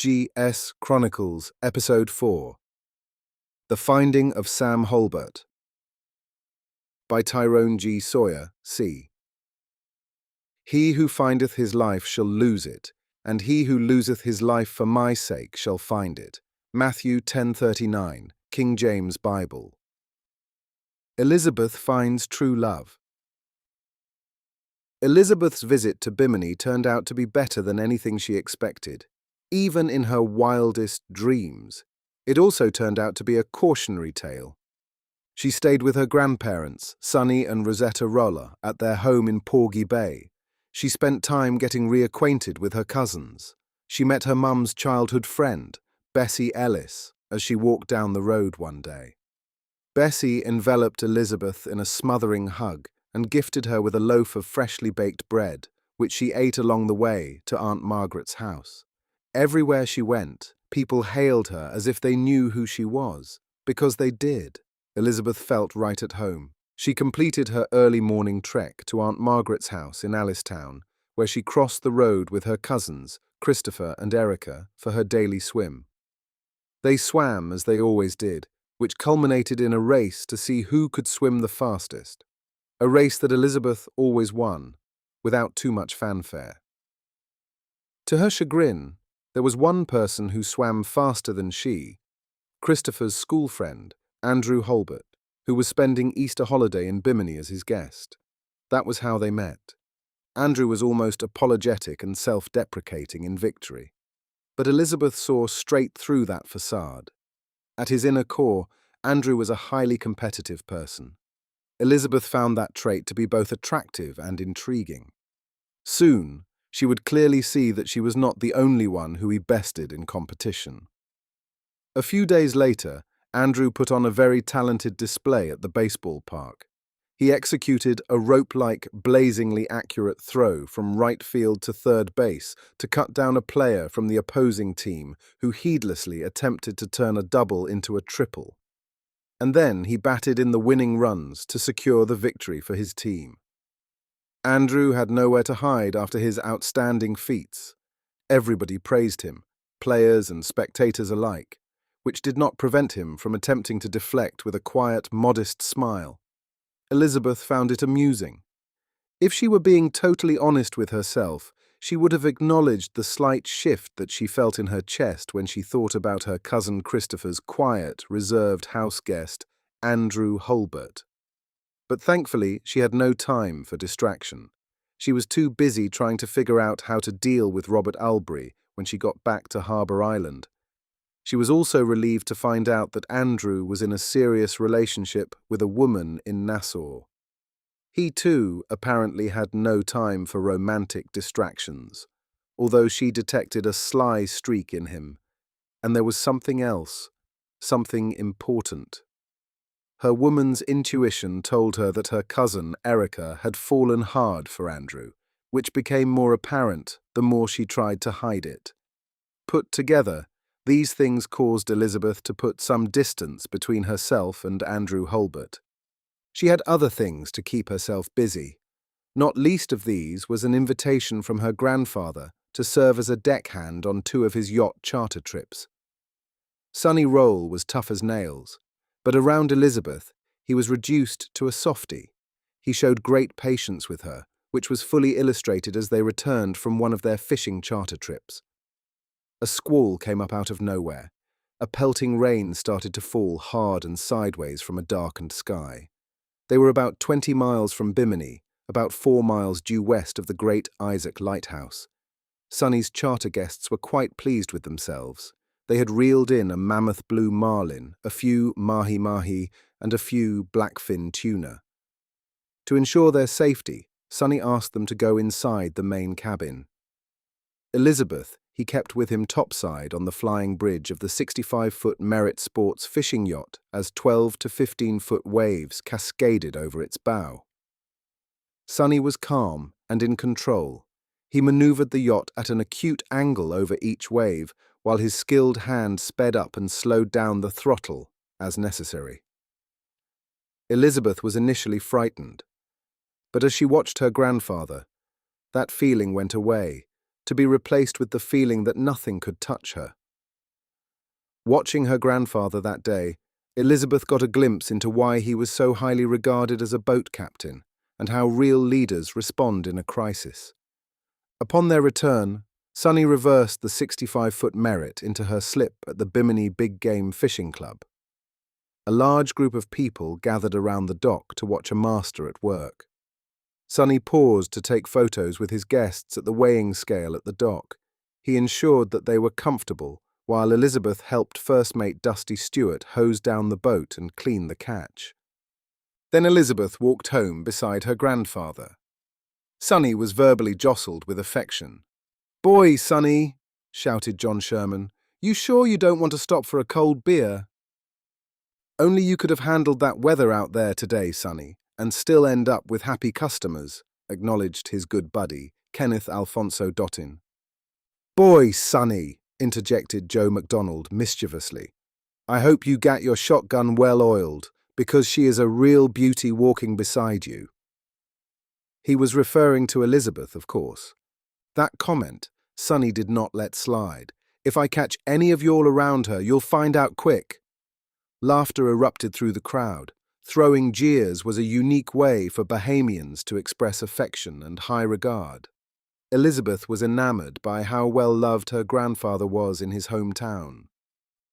SGS Chronicles, Episode 4 The Finding of Sam Holbert by Tyrone G Sawyer, c. He who findeth his life shall lose it, and he who loseth his life for my sake shall find it. Matthew 10:39, King James Bible. Elizabeth finds true love. Elizabeth's visit to Bimini turned out to be better than anything she expected, even in her wildest dreams. It also turned out to be a cautionary tale. She stayed with her grandparents, Sonny and Rosetta Roller, at their home in Porgy Bay. She spent time getting reacquainted with her cousins. She met her mum's childhood friend, Bessie Ellis, as she walked down the road one day. Bessie enveloped Elizabeth in a smothering hug and gifted her with a loaf of freshly baked bread, which she ate along the way to Aunt Margaret's house. Everywhere she went, people hailed her as if they knew who she was, because they did. Elizabeth felt right at home. She completed her early morning trek to Aunt Margaret's house in Alistown, where she crossed the road with her cousins, Christopher and Erica, for her daily swim. They swam as they always did, which culminated in a race to see who could swim the fastest. A race that Elizabeth always won, without too much fanfare. To her chagrin, there was one person who swam faster than she, Christopher's school friend, Andrew Holbert, who was spending Easter holiday in Bimini as his guest. That was how they met. Andrew was almost apologetic and self-deprecating in victory. But Elizabeth saw straight through that facade. At his inner core, Andrew was a highly competitive person. Elizabeth found that trait to be both attractive and intriguing. Soon, she would clearly see that she was not the only one who he bested in competition. A few days later, Andrew put on a very talented display at the baseball park. He executed a rope-like, blazingly accurate throw from right field to third base to cut down a player from the opposing team who heedlessly attempted to turn a double into a triple. And then he batted in the winning runs to secure the victory for his team. Andrew had nowhere to hide after his outstanding feats. Everybody praised him, players and spectators alike, which did not prevent him from attempting to deflect with a quiet, modest smile. Elizabeth found it amusing. If she were being totally honest with herself, she would have acknowledged the slight shift that she felt in her chest when she thought about her cousin Christopher's quiet, reserved house guest, Andrew Holbert. But thankfully, she had no time for distraction. She was too busy trying to figure out how to deal with Robert Albury when she got back to Harbor Island. She was also relieved to find out that Andrew was in a serious relationship with a woman in Nassau. He, too, apparently had no time for romantic distractions, although she detected a sly streak in him, and there was something else, something important. Her woman's intuition told her that her cousin, Erica, had fallen hard for Andrew, which became more apparent the more she tried to hide it. Put together, these things caused Elizabeth to put some distance between herself and Andrew Holbert. She had other things to keep herself busy. Not least of these was an invitation from her grandfather to serve as a deckhand on 2 of his yacht charter trips. Sonny Roll was tough as nails, but around Elizabeth, he was reduced to a softy. He showed great patience with her, which was fully illustrated as they returned from one of their fishing charter trips. A squall came up out of nowhere. A pelting rain started to fall hard and sideways from a darkened sky. They were about 20 miles from Bimini, about 4 miles due west of the Great Isaac Lighthouse. Sonny's charter guests were quite pleased with themselves. They had reeled in a mammoth blue marlin, a few mahi-mahi, and a few blackfin tuna. To ensure their safety, Sonny asked them to go inside the main cabin. Elizabeth he kept with him topside on the flying bridge of the 65-foot Merit Sports fishing yacht as 12 to 15-foot waves cascaded over its bow. Sonny was calm and in control. He maneuvered the yacht at an acute angle over each wave, while his skilled hand sped up and slowed down the throttle as necessary. Elizabeth was initially frightened, but as she watched her grandfather, that feeling went away, to be replaced with the feeling that nothing could touch her. Watching her grandfather that day, Elizabeth got a glimpse into why he was so highly regarded as a boat captain and how real leaders respond in a crisis. Upon their return, Sunny reversed the 65-foot Merit into her slip at the Bimini Big Game Fishing Club. A large group of people gathered around the dock to watch a master at work. Sunny paused to take photos with his guests at the weighing scale at the dock. He ensured that they were comfortable, while Elizabeth helped first mate Dusty Stewart hose down the boat and clean the catch. Then Elizabeth walked home beside her grandfather. Sunny was verbally jostled with affection. "Boy, Sunny," shouted John Sherman, "you sure you don't want to stop for a cold beer?" "Only you could have handled that weather out there today, Sunny, and still end up with happy customers," acknowledged his good buddy, Kenneth Alfonso Dottin. "Boy, Sunny," interjected Joe MacDonald mischievously, "I hope you got your shotgun well oiled, because she is a real beauty walking beside you." He was referring to Elizabeth, of course. That comment, Sunny did not let slide. "If I catch any of y'all around her, you'll find out quick." Laughter erupted through the crowd. Throwing jeers was a unique way for Bahamians to express affection and high regard. Elizabeth was enamored by how well loved her grandfather was in his hometown.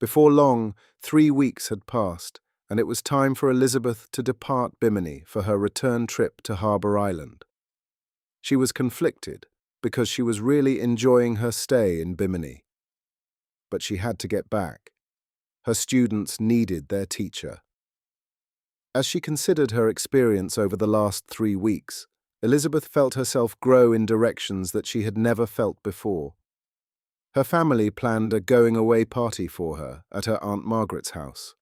Before long, 3 weeks had passed, and it was time for Elizabeth to depart Bimini for her return trip to Harbor Island. She was conflicted because she was really enjoying her stay in Bimini. But she had to get back. Her students needed their teacher. As she considered her experience over the last 3 weeks, Elizabeth felt herself grow in directions that she had never felt before. Her family planned a going-away party for her at her Aunt Margaret's house.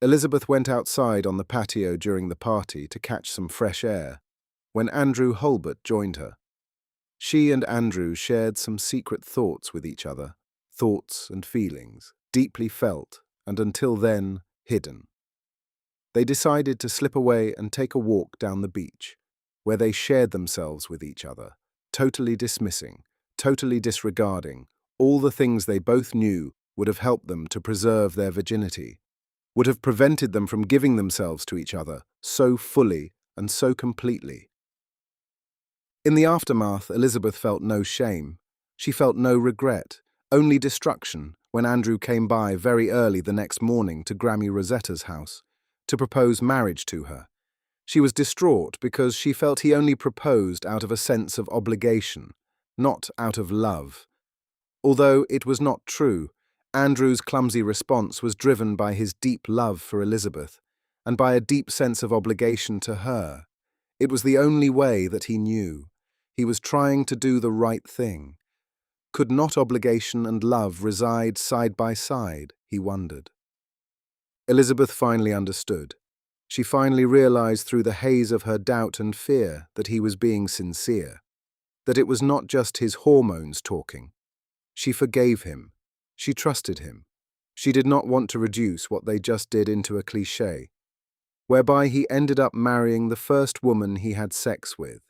Elizabeth went outside on the patio during the party to catch some fresh air, when Andrew Holbert joined her. She and Andrew shared some secret thoughts with each other, thoughts and feelings, deeply felt and until then hidden. They decided to slip away and take a walk down the beach, where they shared themselves with each other, totally dismissing, totally disregarding all the things they both knew would have helped them to preserve their virginity, would have prevented them from giving themselves to each other so fully and so completely. In the aftermath, Elizabeth felt no shame. She felt no regret, only destruction when Andrew came by very early the next morning to Grammy Rosetta's house to propose marriage to her. She was distraught because she felt he only proposed out of a sense of obligation, not out of love. Although it was not true, Andrew's clumsy response was driven by his deep love for Elizabeth and by a deep sense of obligation to her. It was the only way that he knew. He was trying to do the right thing. Could not obligation and love reside side by side, he wondered. Elizabeth finally understood. She finally realized through the haze of her doubt and fear that he was being sincere, that it was not just his hormones talking. She forgave him. She trusted him. She did not want to reduce what they just did into a cliché, whereby he ended up marrying the first woman he had sex with,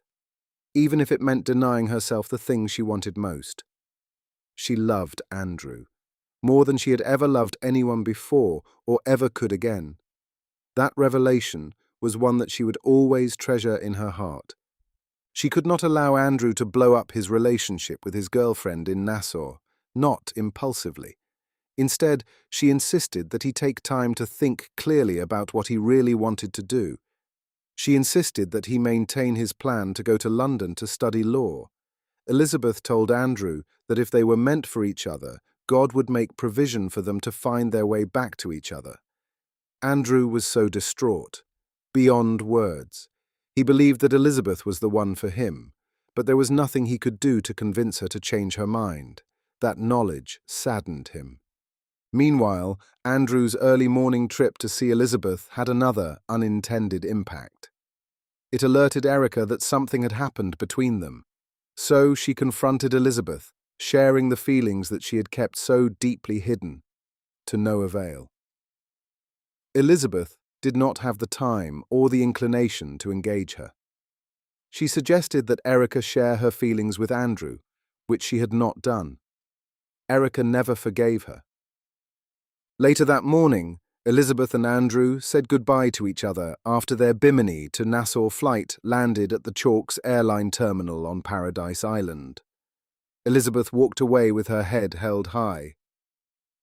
even if it meant denying herself the thing she wanted most. She loved Andrew, more than she had ever loved anyone before or ever could again. That revelation was one that she would always treasure in her heart. She could not allow Andrew to blow up his relationship with his girlfriend in Nassau, not impulsively. Instead, she insisted that he take time to think clearly about what he really wanted to do. She insisted that he maintain his plan to go to London to study law. Elizabeth told Andrew that if they were meant for each other, God would make provision for them to find their way back to each other. Andrew was so distraught, beyond words. He believed that Elizabeth was the one for him, but there was nothing he could do to convince her to change her mind. That knowledge saddened him. Meanwhile, Andrew's early morning trip to see Elizabeth had another unintended impact. It alerted Erica that something had happened between them. So she confronted Elizabeth, sharing the feelings that she had kept so deeply hidden, to no avail. Elizabeth did not have the time or the inclination to engage her. She suggested that Erica share her feelings with Andrew, which she had not done. Erica never forgave her. Later that morning, Elizabeth and Andrew said goodbye to each other after their Bimini to Nassau flight landed at the Chalk's airline terminal on Paradise Island. Elizabeth walked away with her head held high.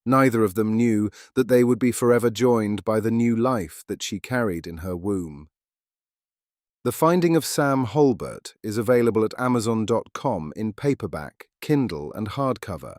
Neither of them knew that they would be forever joined by the new life that she carried in her womb. The Finding of Sam Holbert is available at Amazon.com in paperback, Kindle, and hardcover.